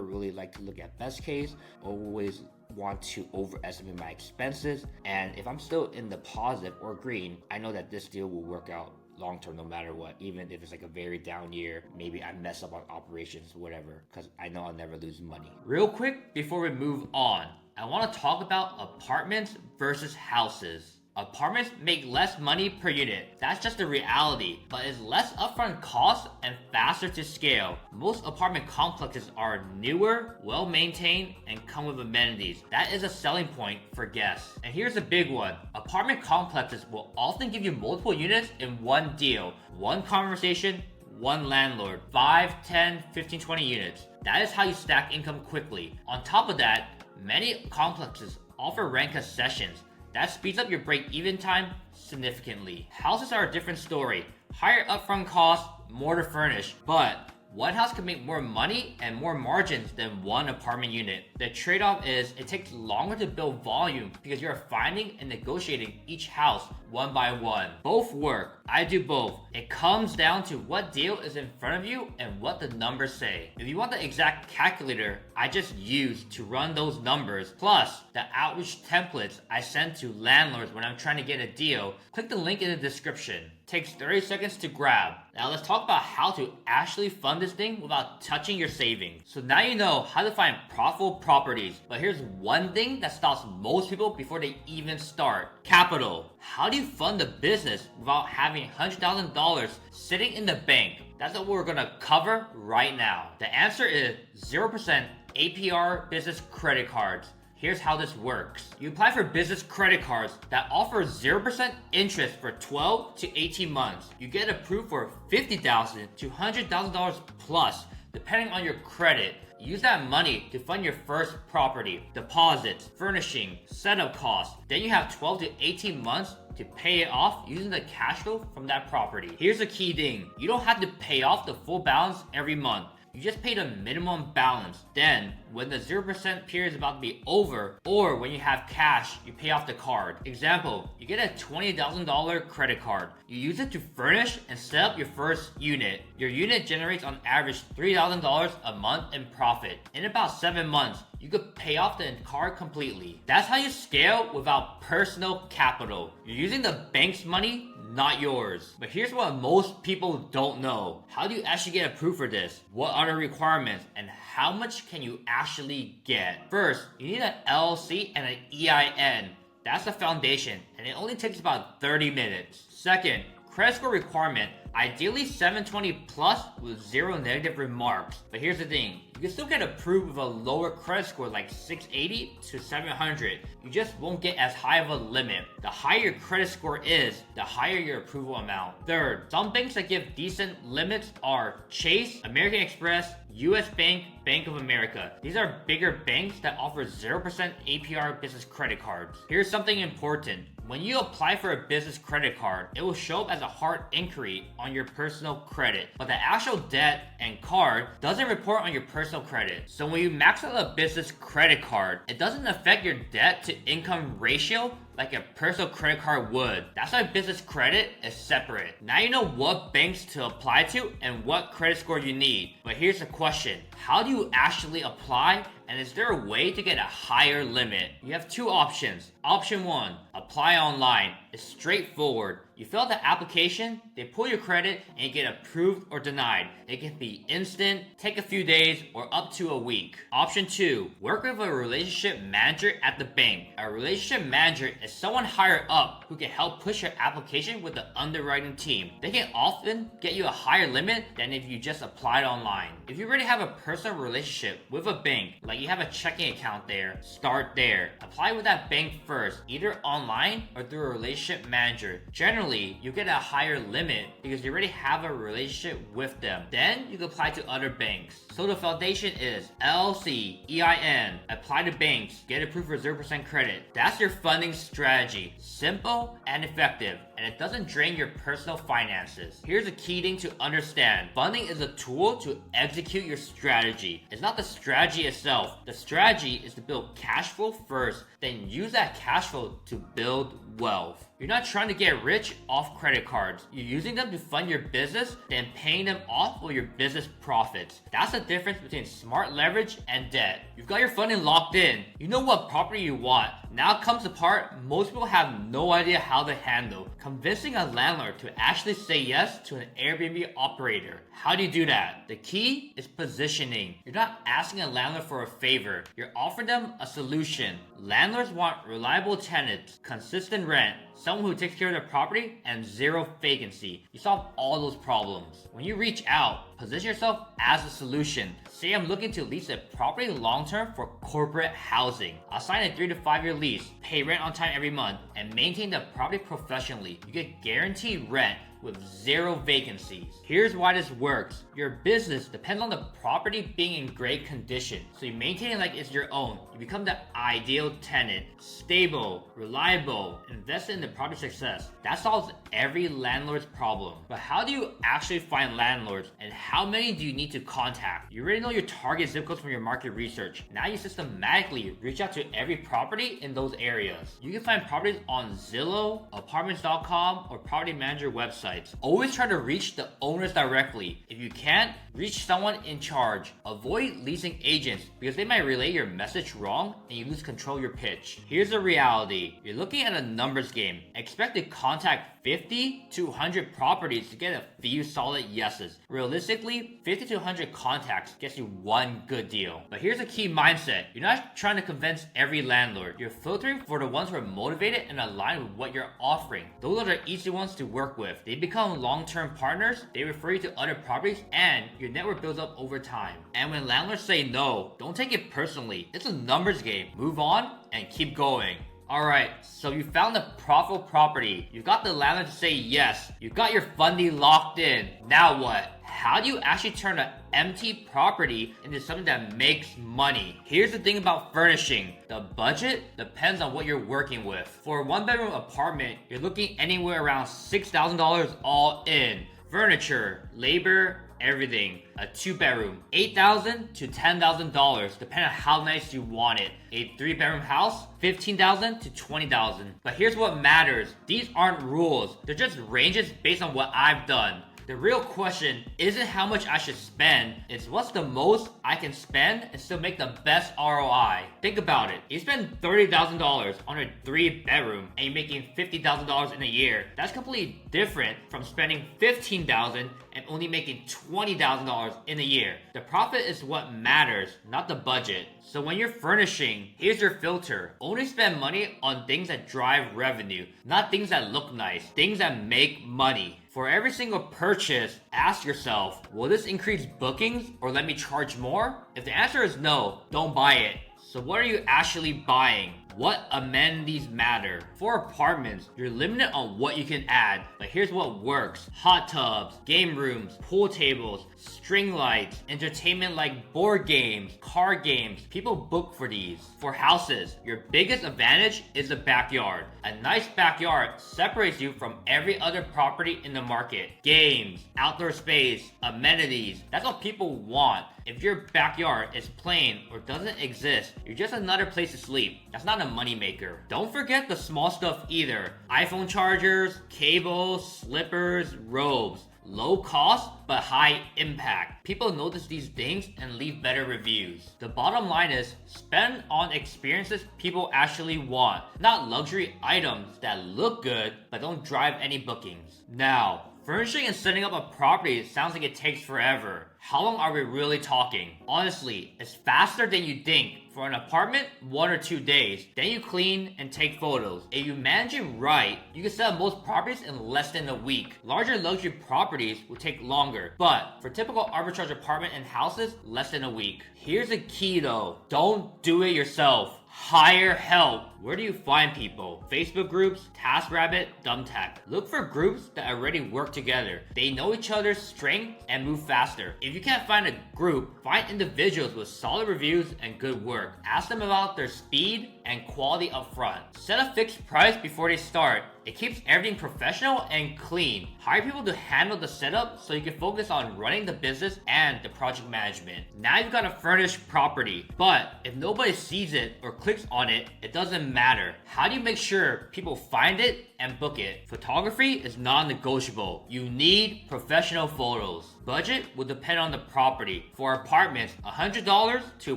really like to look at best case. Always want to overestimate my expenses. And if I'm still in the positive or green, I know that this deal will work out long term no matter what. Even if it's like a very down year, maybe I mess up on operations, whatever, because I know I'll never lose money. Real quick before we move on, I want to talk about apartments versus houses. Apartments make less money per unit. That's just the reality, but it's less upfront cost and faster to scale. Most apartment complexes are newer, well-maintained, and come with amenities. That is a selling point for guests. And here's a big one. Apartment complexes will often give you multiple units in one deal. One conversation, one landlord. 5, 10, 15, 20 units. That is how you stack income quickly. On top of that, many complexes offer rent concessions. That speeds up your break-even time significantly. Houses are a different story. Higher upfront costs, more to furnish. But one house can make more money and more margins than one apartment unit. The trade-off is it takes longer to build volume because you're finding and negotiating each house one by one. Both work. I do both. It comes down to what deal is in front of you and what the numbers say. If you want the exact calculator I just used to run those numbers, plus the outreach templates I send to landlords when I'm trying to get a deal, click the link in the description. Takes 30 seconds to grab. Now let's talk about how to actually fund this thing without touching your savings. So now you know how to find profitable properties, but here's one thing that stops most people before they even start. Capital. How do you fund a business without having $100,000 sitting in the bank? That's what we're gonna cover right now. The answer is 0% APR business credit cards. Here's how this works. You apply for business credit cards that offer 0% interest for 12 to 18 months. You get approved for $50,000 to $100,000 plus, depending on your credit. Use that money to fund your first property, deposits, furnishing, setup costs. Then you have 12 to 18 months to pay it off using the cash flow from that property. Here's the key thing. You don't have to pay off the full balance every month. You just pay the minimum balance. Then, when the 0% period is about to be over, or when you have cash, you pay off the card. Example, you get a $20,000 credit card. You use it to furnish and set up your first unit. Your unit generates on average $3,000 a month in profit. In about 7 months, you could pay off the card completely. That's how you scale without personal capital. You're using the bank's money, not yours. But here's what most people don't know. How do you actually get approved for this? What are the requirements? And how much can you actually get? First, you need an LLC and an EIN. That's the foundation, and it only takes about 30 minutes. Second, credit score requirement. Ideally 720 plus with 0 negative remarks. But here's the thing, you can still get approved with a lower credit score like 680 to 700. You just won't get as high of a limit. The higher your credit score is, the higher your approval amount. Third, some banks that give decent limits are Chase, American Express, US Bank, Bank of America. These are bigger banks that offer 0% APR business credit cards. Here's something important. When you apply for a business credit card, it will show up as a hard inquiry on your personal credit, but the actual debt and card doesn't report on your personal credit. So when you max out a business credit card, it doesn't affect your debt to income ratio like a personal credit card would. That's why business credit is separate. Now you know what banks to apply to and what credit score you need. But here's the question. How do you actually apply? And is there a way to get a higher limit? You have two options. Option 1, apply online. It's straightforward. You fill out the application, they pull your credit, and you get approved or denied. It can be instant, take a few days, or up to a week. Option 2, work with a relationship manager at the bank. A relationship manager is someone higher up who can help push your application with the underwriting team. They can often get you a higher limit than if you just applied online. If you already have a personal relationship with a bank, like you have a checking account there, start there. Apply with that bank first, either online or through a relationship manager. Generally, you get a higher limit because you already have a relationship with them. Then you can apply to other banks. So the foundation is LLC, EIN, apply to banks, get approved for 0% credit. That's your funding strategy. Simple and effective, and it doesn't drain your personal finances. Here's a key thing to understand. Funding is a tool to execute your strategy. It's not the strategy itself. The strategy is to build cash flow first, then use that cash flow to build wealth. You're not trying to get rich off credit cards. You're using them to fund your business, then paying them off for your business profits. That's the difference between smart leverage and debt. You've got your funding locked in. You know what property you want. Now comes the part most people have no idea how to handle. Convincing a landlord to actually say yes to an Airbnb operator. How do you do that? The key is positioning. You're not asking a landlord for a favor. You're offering them a solution. Landlords want reliable tenants, consistent rent, someone who takes care of their property, and 0 vacancy. You solve all those problems. When you reach out, position yourself as a solution. Say I'm looking to lease a property long-term for corporate housing. I'll sign a 3 to 5 year lease, pay rent on time every month, and maintain the property professionally. You get guaranteed rent with 0 vacancies. Here's why this works. Your business depends on the property being in great condition. So you maintain it like it's your own. You become the ideal tenant. Stable, reliable, invest in the property success. That solves every landlord's problem. But how do you actually find landlords, and how many do you need to contact? You already know your target zip codes from your market research. Now you systematically reach out to every property in those areas. You can find properties on Zillow, apartments.com, or property manager websites. Always try to reach the owners directly. If you can't, reach someone in charge. Avoid leasing agents because they might relay your message wrong and you lose control of your pitch. Here's the reality. You're looking at a numbers game. Expect to contact 50 to 100 properties to get a few solid yeses. Realistically, 50 to 100 contacts gets you one good deal. But here's a key mindset. You're not trying to convince every landlord. You're filtering for the ones who are motivated and aligned with what you're offering. Those are the easy ones to work with. They become long-term partners, they refer you to other properties, and your network builds up over time. And when landlords say no, don't take it personally. It's a numbers game. Move on and keep going. Alright, so you found a profitable property. You got the landlord to say yes. You got your funding locked in. Now what? how do you actually turn an empty property into something that makes money? Here's the thing about furnishing. The budget depends on what you're working with. For a 1-bedroom apartment, you're looking anywhere around $6,000 all in. Furniture, labor, everything. A 2-bedroom, $8,000 to $10,000, depending on how nice you want it. A 3-bedroom house, $15,000 to $20,000. But here's what matters. These aren't rules. They're just ranges based on what I've done. The real question isn't how much I should spend, it's what's the most I can spend and still make the best ROI. Think about it. You spend $30,000 on a 3-bedroom and you're making $50,000 in a year. That's completely different from spending $15,000 and only making $20,000 in a year. The profit is what matters, not the budget. So when you're furnishing, here's your filter. Only spend money on things that drive revenue, not things that look nice, things that make money. For every single purchase, ask yourself, will this increase bookings or let me charge more? If the answer is no, don't buy it. So what are you actually buying? What amenities matter? For apartments, you're limited on what you can add, but here's what works. Hot tubs, game rooms, pool tables, string lights, entertainment like board games, card games. People book for these. For houses, your biggest advantage is the backyard. A nice backyard separates you from every other property in the market. Games, outdoor space, amenities. That's what people want. If your backyard is plain or doesn't exist, you're just another place to sleep. That's not a moneymaker. Don't forget the small stuff either. iPhone chargers, cables, slippers, robes. Low cost, but high impact. People notice these things and leave better reviews. The bottom line is, spend on experiences people actually want, not luxury items that look good, but don't drive any bookings. Now, furnishing and setting up a property sounds like it takes forever. How long are we really talking? Honestly, it's faster than you think. For an apartment, 1 or 2 days. Then you clean and take photos. If you manage it right, you can sell most properties in less than a week. Larger luxury properties will take longer, but for typical arbitrage apartment and houses, less than a week. Here's the key though, don't do it yourself. Hire help. Where do you find people? Facebook groups, TaskRabbit, Thumbtack. Look for groups that already work together. They know each other's strengths and move faster. If you can't find a group, find individuals with solid reviews and good work. Ask them about their speed and quality up front. Set a fixed price before they start. It keeps everything professional and clean. Hire people to handle the setup so you can focus on running the business and the project management. Now you've got a furnished property, but if nobody sees it or clicks on it, it doesn't matter. How do you make sure people find it and book it? Photography is non-negotiable. You need professional photos. Budget will depend on the property. For apartments, $100 to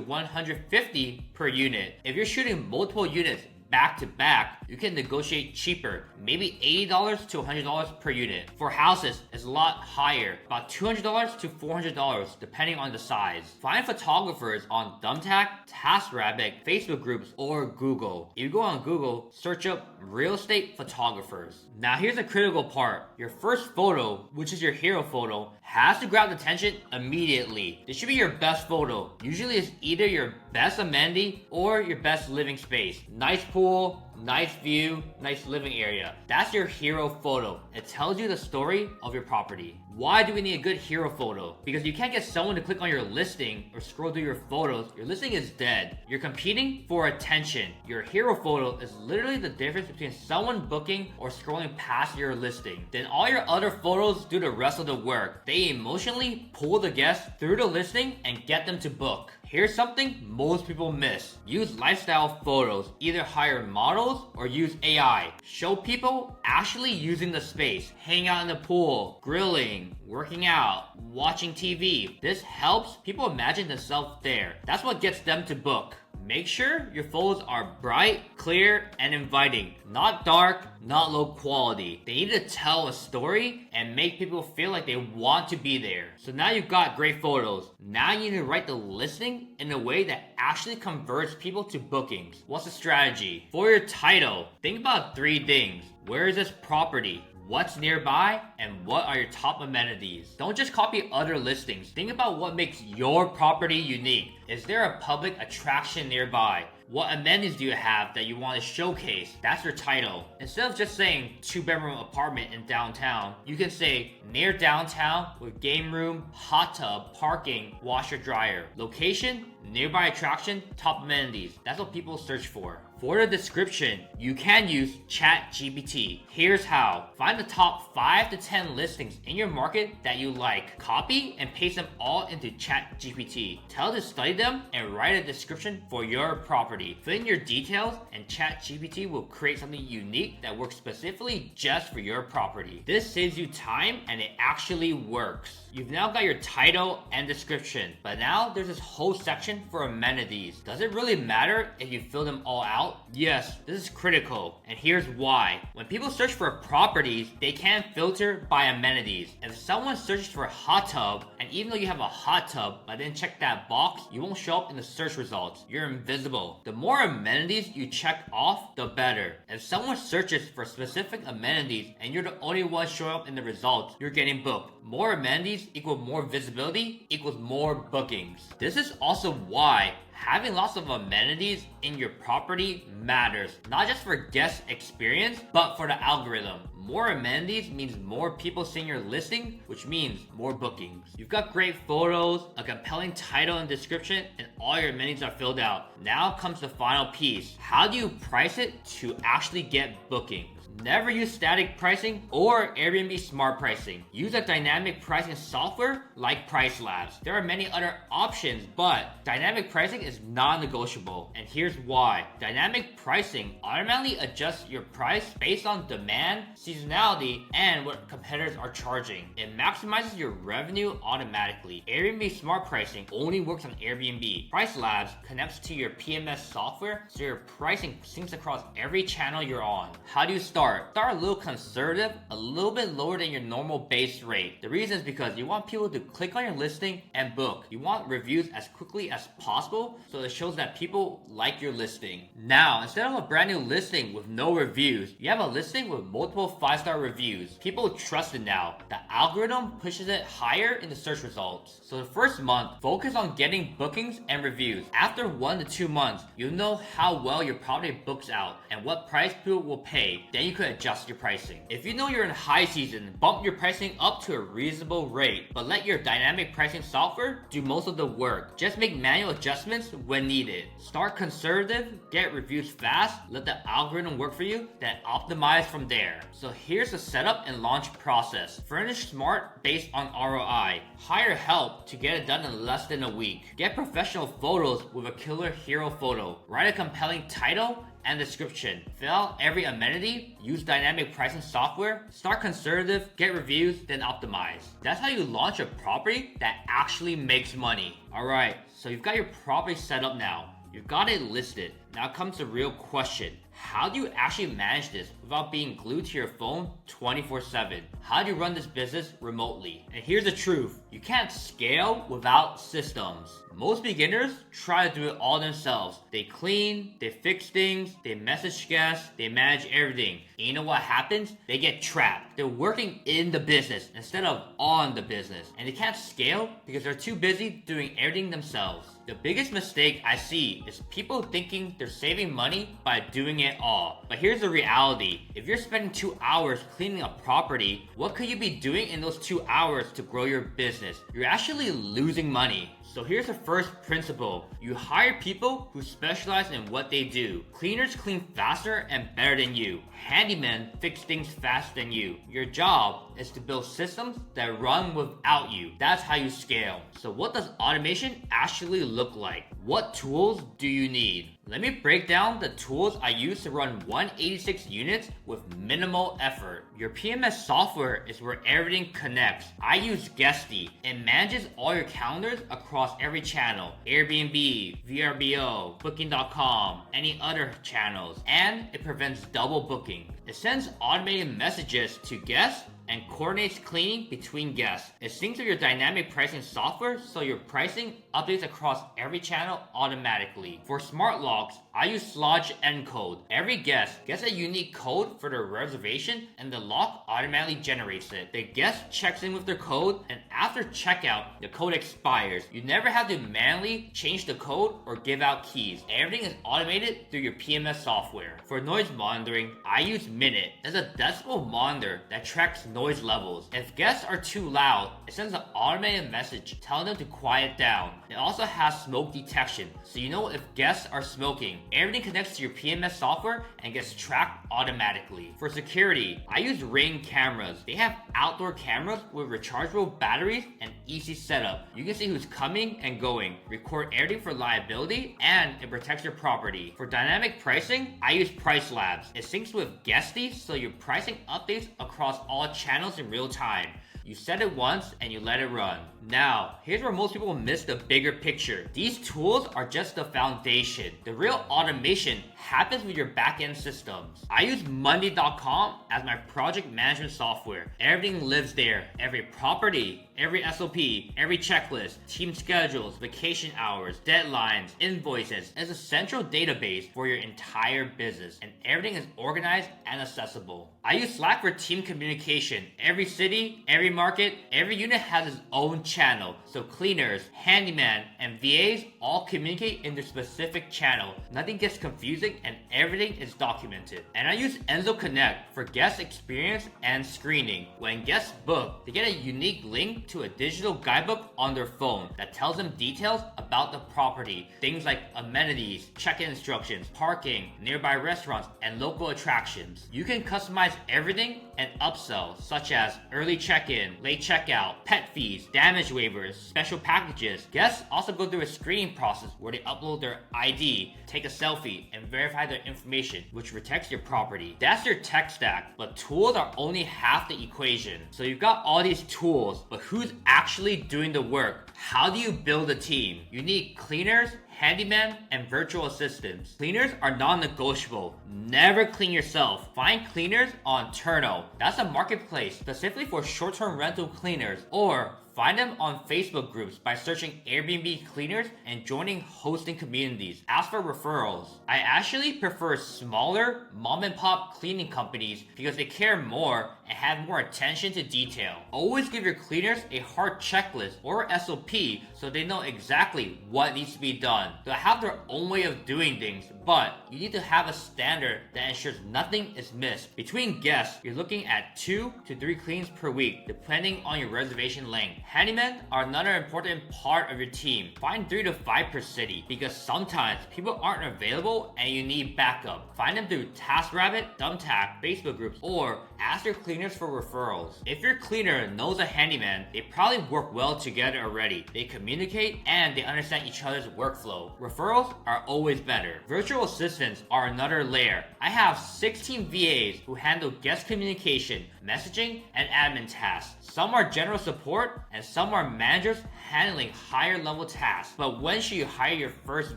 $150 per unit. If you're shooting multiple units back to back, you can negotiate cheaper, maybe $80 to $100 per unit. For houses, it's a lot higher, about $200 to $400 depending on the size. Find photographers on Thumbtack, TaskRabbit, Facebook groups, or Google. If you go on Google, search up real estate photographers. Now here's the critical part. Your first photo, which is your hero photo, has to grab attention immediately. This should be your best photo. Usually it's either your best amenity or your best living space. Nice pool, nice view, nice living area. That's your hero photo. It tells you the story of your property. Why do we need a good hero photo? Because you can't get someone to click on your listing or scroll through your photos. Your listing is dead. You're competing for attention. Your hero photo is literally the difference between someone booking or scrolling past your listing. Then all your other photos do the rest of the work. They emotionally pull the guests through the listing and get them to book. Here's something most people miss. Use lifestyle photos. Either hire models or use AI. Show people actually using the space. Hang out in the pool, grilling, working out, watching TV. This helps people imagine themselves there. That's what gets them to book. Make sure your photos are bright, clear, and inviting. Not dark, not low quality. They need to tell a story and make people feel like they want to be there. So now you've got great photos. Now you need to write the listing in a way that actually converts people to bookings. What's the strategy? For your title, think about 3 things. Where is this property? What's nearby, and what are your top amenities? Don't just copy other listings. Think about what makes your property unique. Is there a public attraction nearby? What amenities do you have that you want to showcase? That's your title. Instead of just saying 2-bedroom apartment in downtown, you can say near downtown with game room, hot tub, parking, washer dryer. Location, nearby attraction, top amenities. That's what people search for. For the description, you can use ChatGPT. Here's how. Find the top 5 to 10 listings in your market that you like. Copy and paste them all into ChatGPT. Tell it to study them and write a description for your property. Fill in your details and ChatGPT will create something unique that works specifically just for your property. This saves you time and it actually works. You've now got your title and description, but now there's this whole section for amenities. Does it really matter if you fill them all out? Yes, this is critical, and here's why. When people search for properties, they can't filter by amenities. If someone searches for a hot tub, and even though you have a hot tub but didn't check that box, you won't show up in the search results. You're invisible. The more amenities you check off, the better. If someone searches for specific amenities and you're the only one showing up in the results, you're getting booked. More amenities equal more visibility equals more bookings. This is also why having lots of amenities in your property matters, not just for guest experience, but for the algorithm. More amenities means more people seeing your listing, which means more bookings. You've got great photos, a compelling title and description, and all your amenities are filled out. Now comes the final piece. How do you price it to actually get bookings? Never use static pricing or Airbnb smart pricing. Use a dynamic pricing software like Price Labs. There are many other options, but dynamic pricing is non-negotiable. And here's why. Dynamic pricing automatically adjusts your price based on demand, seasonality, and what competitors are charging. It maximizes your revenue automatically. Airbnb smart pricing only works on Airbnb. Price Labs connects to your PMS software, so your pricing syncs across every channel you're on. How do you start? Start a little conservative, a little bit lower than your normal base rate. The reason is because you want people to click on your listing and book. You want reviews as quickly as possible so it shows that people like your listing. Now, instead of a brand new listing with no reviews, you have a listing with multiple 5-star reviews. People trust it now. The algorithm pushes it higher in the search results. So the first month, focus on getting bookings and reviews. After 1 to 2 months, you'll know how well your property books out and what price people will pay. Then you could adjust your pricing. If you know you're in high season, bump your pricing up to a reasonable rate, but let your dynamic pricing software do most of the work. Just make manual adjustments when needed. Start conservative, get reviews fast, let the algorithm work for you, then optimize from there. So here's the setup and launch process. Furnish smart based on ROI. Hire help to get it done in less than a week. Get professional photos with a killer hero photo. Write a compelling title and description. Fill out every amenity, use dynamic pricing software, start conservative, get reviews, then optimize. That's how you launch a property that actually makes money. Alright, so you've got your property set up now. You've got it listed. Now comes the real question. How do you actually manage this without being glued to your phone 24/7? How do you run this business remotely? And here's the truth. You can't scale without systems. Most beginners try to do it all themselves. They clean, they fix things, they message guests, they manage everything. And you know what happens? They get trapped. They're working in the business instead of on the business. And they can't scale because they're too busy doing everything themselves. The biggest mistake I see is people thinking they're saving money by doing it all. But here's the reality. If you're spending 2 hours cleaning a property, what could you be doing in those 2 hours to grow your business? You're actually losing money. So here's the first principle. You hire people who specialize in what they do. Cleaners clean faster and better than you. Handymen fix things faster than you. Your job is to build systems that run without you. That's how you scale. So what does automation actually look like? What tools do you need? Let me break down the tools I use to run 186 units with minimal effort. Your PMS software is where everything connects. I use Guesty. It manages all your calendars across every channel. Airbnb, VRBO, Booking.com, any other channels. And it prevents double booking. It sends automated messages to guests and coordinates cleaning between guests. It syncs with your dynamic pricing software so your pricing updates across every channel automatically. For smart locks, I use Slodge Encode. Every guest gets a unique code for their reservation and the lock automatically generates it. The guest checks in with their code and after checkout, the code expires. You never have to manually change the code or give out keys. Everything is automated through your PMS software. For noise monitoring, I use Minute. It's a decibel monitor that tracks noise levels. If guests are too loud, it sends an automated message telling them to quiet down. It also has smoke detection, so you know if guests are smoking. Everything connects to your PMS software and gets tracked automatically. For security, I use Ring cameras. They have outdoor cameras with rechargeable batteries and easy setup. You can see who's coming and going, record everything for liability, and it protects your property. For dynamic pricing, I use Price Labs. It syncs with Guesty, so your pricing updates across all channels in real time. You set it once and you let it run. Now, here's where most people miss the bigger picture. These tools are just the foundation. The real automation happens with your back-end systems. I use Monday.com as my project management software. Everything lives there. Every property, every SOP, every checklist, team schedules, vacation hours, deadlines, invoices. It's a central database for your entire business, and everything is organized and accessible. I use Slack for team communication. Every city, every market, every unit has its own channel. So cleaners, handyman, and VAs all communicate in their specific channel. Nothing gets confusing and everything is documented. And I use Enzo Connect for guest experience and screening. When guests book, they get a unique link to a digital guidebook on their phone that tells them details about the property. Things like amenities, check-in instructions, parking, nearby restaurants, and local attractions. You can customize everything and upsell, such as early check-in, late checkout, pet fees, damage waivers, special packages. Guests also go through a screening process where they upload their ID, take a selfie, and verify their information, which protects your property. That's your tech stack, but tools are only half the equation. So you've got all these tools, but who's actually doing the work? How do you build a team? You need cleaners, handyman, and virtual assistants. Cleaners are non-negotiable. Never clean yourself. Find cleaners on Turno. That's a marketplace specifically for short-term rental cleaners. Or find them on Facebook groups by searching Airbnb cleaners and joining hosting communities. As for referrals, I actually prefer smaller mom and pop cleaning companies because they care more and have more attention to detail. Always give your cleaners a hard checklist or SOP so they know exactly what needs to be done. They'll have their own way of doing things, but you need to have a standard that ensures nothing is missed. Between guests, you're looking at 2 to 3 cleans per week, depending on your reservation length. Handymen are another important part of your team. Find 3 to 5 per city because sometimes people aren't available and you need backup. Find them through TaskRabbit, Thumbtack, Facebook groups, or ask your cleaners for referrals. If your cleaner knows a handyman, they probably work well together already. They communicate and they understand each other's workflow. Referrals are always better. Virtual assistants are another layer. I have 16 VAs who handle guest communication, messaging, and admin tasks. Some are general support and some are managers handling higher level tasks. But when should you hire your first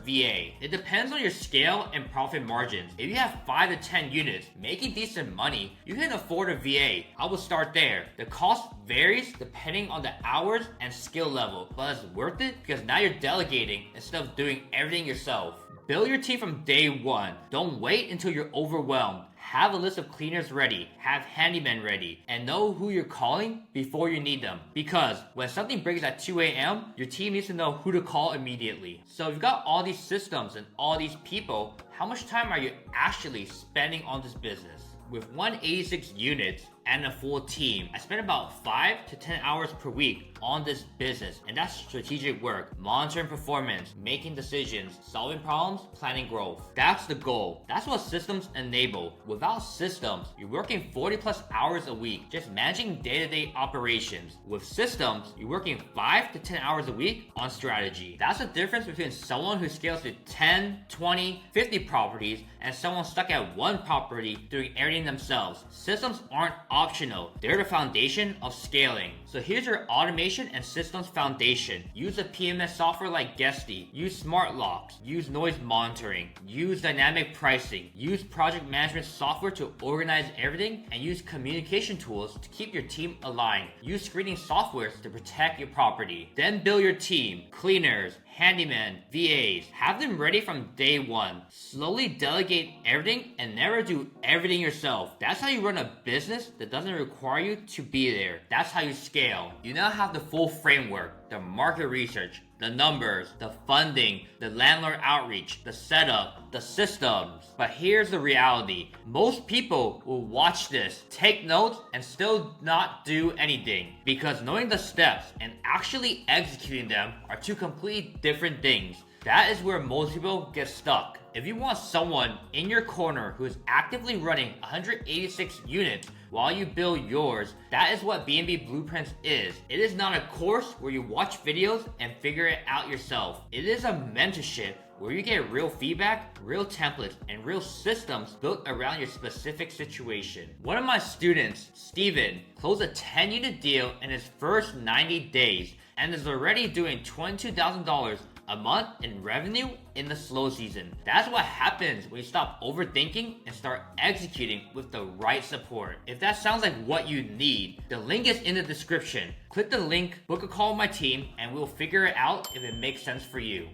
VA? It depends on your scale and profit margins. If you have 5 to 10 units making decent money, you can afford a VA. I will start there. The cost varies depending on the hours and skill level, but it's worth it because now you're delegating instead of doing everything yourself. Build your team from day one. Don't wait until you're overwhelmed. Have a list of cleaners ready, have handymen ready, and know who you're calling before you need them. Because when something breaks at 2 a.m., your team needs to know who to call immediately. So if you've got all these systems and all these people, how much time are you actually spending on this business? With 186 units and a full team, I spend about 5 to 10 hours per week on this business, and that's strategic work, monitoring performance, making decisions, solving problems, planning growth. That's the goal. That's what systems enable. Without systems, you're working 40 plus hours a week just managing day-to-day operations. With systems, you're working 5 to 10 hours a week on strategy. That's the difference between someone who scales to 10, 20, 50 properties and someone stuck at one property doing everything themselves. Systems aren't optional. They're the foundation of scaling. So here's your automation and systems foundation. Use a PMS software like Guesty. Use smart locks. Use noise monitoring. Use dynamic pricing. Use project management software to organize everything, and use communication tools to keep your team aligned. Use screening softwares to protect your property. Then build your team. Cleaners, handyman, VAs. Have them ready from day one. Slowly delegate everything and never do everything yourself. That's how you run a business that doesn't require you to be there. That's how you scale. You now have the full framework, the market research, the numbers, the funding, the landlord outreach, the setup, the systems. But here's the reality. Most people will watch this, take notes, and still not do anything, because knowing the steps and actually executing them are two completely different things. That is where most people get stuck. If you want someone in your corner who is actively running 186 units while you build yours, that is what B&B Blueprints is. It is not a course where you watch videos and figure it out yourself. It is a mentorship where you get real feedback, real templates, and real systems built around your specific situation. One of my students, Steven, closed a 10-unit deal in his first 90 days and is already doing $22,000 a month in revenue in the slow season. That's what happens when you stop overthinking and start executing with the right support. If that sounds like what you need, the link is in the description. Click the link, book a call with my team, and we'll figure it out if it makes sense for you.